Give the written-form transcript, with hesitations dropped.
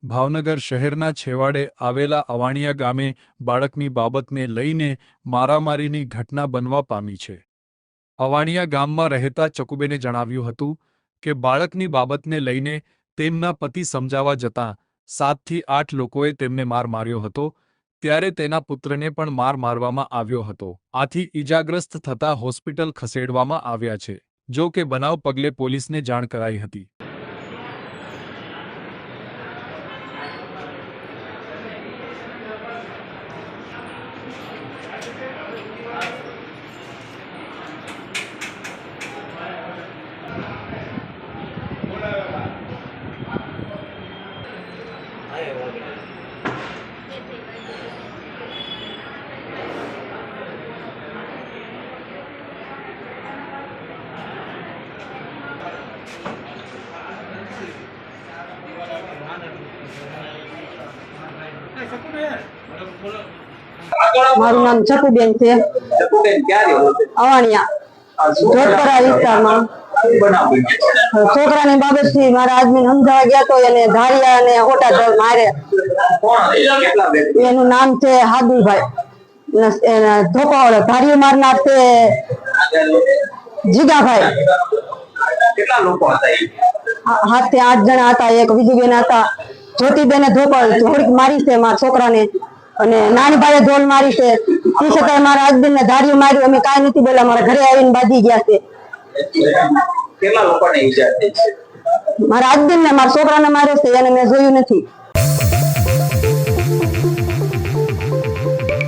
ભાવનગર શહેરના છેવાડે આવેલા અવાણિયા ગામે બાળકની બાબતને લઈને મારામારીની ઘટના બનવા પામી છે। અવાણિયા ગામમાં રહેતા ચકુબેને જણાવ્યું હતું કે બાળકની બાબતને લઈને તેમના પતિ સમજાવવા જતાં 7 થી 8 લોકોએ તેમને માર માર્યો હતો, ત્યારે તેના પુત્રને પણ માર મારવામાં આવ્યો હતો। આથી ઈજાગ્રસ્ત થતા હોસ્પિટલ ખસેડવામાં આવ્યા છે। જો કે બનાવ પગલે પોલીસને જાણ કરાઈ હતી। મારું નામ ચકુબેન છે। અવાણિયા જોધપરા વિસ્તારમાં છોકરાની બાબતથી મારા આદમી સમજાવવા ગયા તો એને ધારિયા અને હોટા મારે। એનું નામ છે હાદુભાઈ, ધોપાવાળો ધારિયું મારનાર છે જીગાભાઈ। 7 થી 8 જણા હતા। એક વિજુબેન હતા, જ્યોતિબેને થોડીક મારી છે મારા છોકરાને, અને નાની ભાઈએ ઢોલ મારી છે। એ છતાંય મારા હસબન્ડ ને ધાર્યું માર્યું, અમે કાંઈ નથી બોલ્યા, મારા ઘરે આવીને બાંધી ગયા છે। મારા હસબન્ડ ને મારા છોકરાને માર્યો છે, એને મેં જોયું નથી।